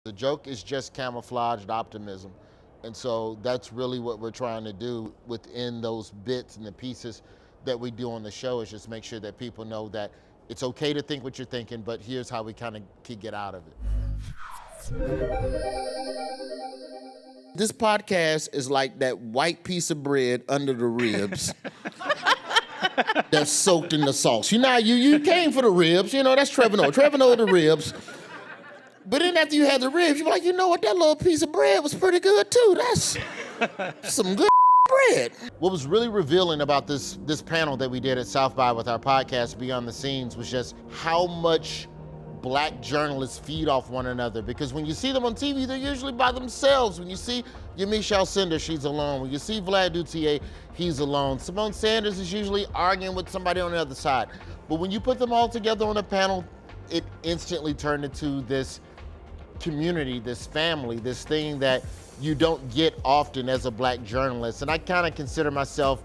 The joke is just camouflaged optimism. And so that's really what we're trying to do within those bits and the pieces that we do on the show, is just make sure that people know that it's okay to think what you're thinking, but here's how we kind of can get out of it. This podcast is like that white piece of bread under the ribs that's soaked in the sauce. You know, you came for the ribs, you know, that's Trevor Noah. Trevor Noah the ribs. But then after you had the ribs, you're like, you know what, that little piece of bread was pretty good too. That's some good bread. What was really revealing about this panel that we did at South by with our podcast, Beyond the Scenes, was just how much Black journalists feed off one another. Because when you see them on TV, they're usually by themselves. When you see Yamiche Alcindor, she's alone. When you see Vlad Dulcé, he's alone. Simone Sanders is usually arguing with somebody on the other side. But when you put them all together on a panel, it instantly turned into this community, this family, this thing that you don't get often as a Black journalist. And I kind of consider myself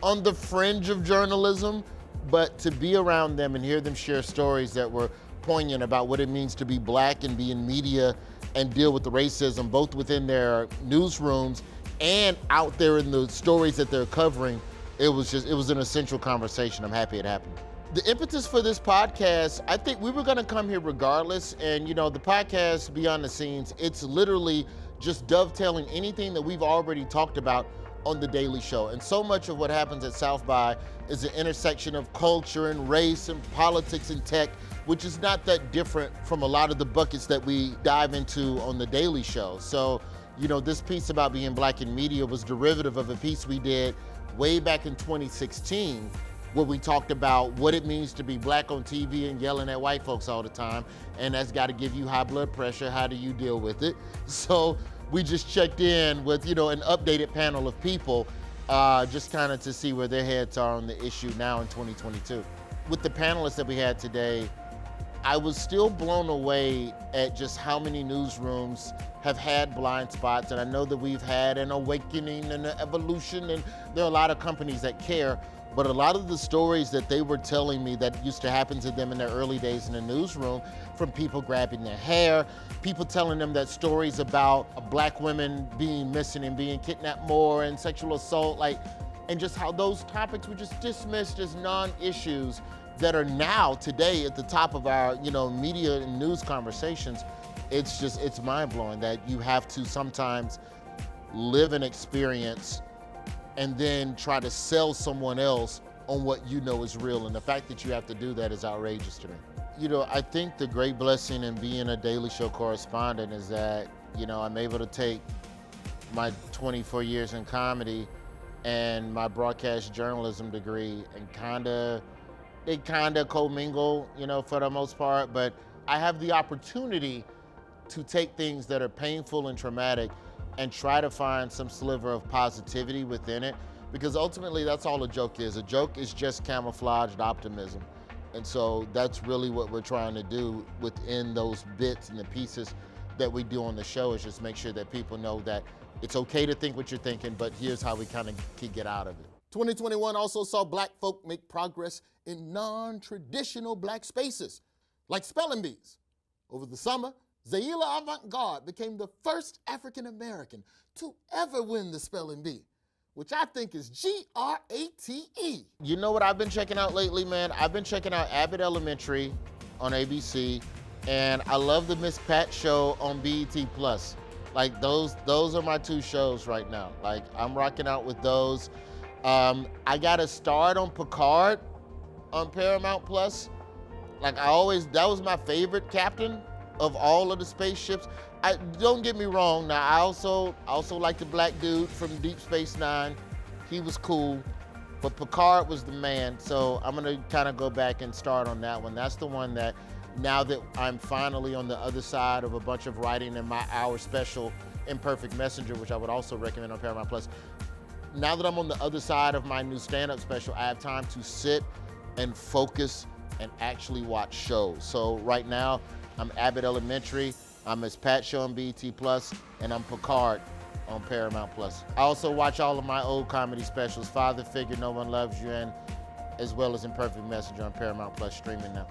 on the fringe of journalism, but to be around them and hear them share stories that were poignant about what it means to be Black and be in media and deal with the racism, both within their newsrooms and out there in the stories that they're covering, it was an essential conversation. I'm happy it happened. The impetus for this podcast, I think we were gonna come here regardless, and you know, the podcast Beyond the Scenes, it's literally just dovetailing anything that we've already talked about on The Daily Show. And so much of what happens at South by is the intersection of culture and race and politics and tech, which is not that different from a lot of the buckets that we dive into on The Daily Show. So, you know, this piece about being Black in media was derivative of a piece we did way back in 2016, where we talked about what it means to be Black on TV and yelling at white folks all the time. And that's got to give you high blood pressure. How do you deal with it? So we just checked in with, you know, an updated panel of people, just kind of to see where their heads are on the issue now in 2022. With the panelists that we had today, I was still blown away at just how many newsrooms have had blind spots. And I know that we've had an awakening and an evolution, and there are a lot of companies that care. But a lot of the stories that they were telling me that used to happen to them in their early days in the newsroom, from people grabbing their hair, people telling them that stories about Black women being missing and being kidnapped more, and sexual assault, and just how those topics were just dismissed as non-issues that are now today at the top of our, you know, media and news conversations. It's mind-blowing that you have to sometimes live an experience and then try to sell someone else on what you know is real. And the fact that you have to do that is outrageous to me. You know, I think the great blessing in being a Daily Show correspondent is that, you know, I'm able to take my 24 years in comedy and my broadcast journalism degree and they kind of commingle, you know, for the most part, but I have the opportunity to take things that are painful and traumatic and try to find some sliver of positivity within it, because ultimately that's all a joke is. A joke is just camouflaged optimism. And so that's really what we're trying to do within those bits and the pieces that we do on the show, is just make sure that people know that it's okay to think what you're thinking, but here's how we kind of can get out of it. 2021 also saw Black folk make progress in non-traditional Black spaces, like spelling bees. Over the summer, Zaila Avant-Garde became the first African-American to ever win the spelling bee, which I think is G-R-A-T-E. You know what I've been checking out lately, man? I've been checking out Abbott Elementary on ABC, and I love the Miss Pat show on BET+. Like, those are my two shows right now. Like, I'm rocking out with those. I got a start on Picard on Paramount+. Like, that was my favorite captain of all of the spaceships. Don't get me wrong, now I also like the Black dude from Deep Space Nine. He was cool, but Picard was the man. So I'm gonna kind of go back and start on that one. That's the one that, now that I'm finally on the other side of a bunch of writing in my hour special, Imperfect Messenger, which I would also recommend on Paramount+. Now that I'm on the other side of my new stand-up special, I have time to sit and focus and actually watch shows. So right now, I'm Abbott Elementary, I'm Miss Pat Show on BET+, and I'm Picard on Paramount+. I also watch all of my old comedy specials, Father Figure, No One Loves You, and as well as Imperfect Messenger on Paramount+, streaming now.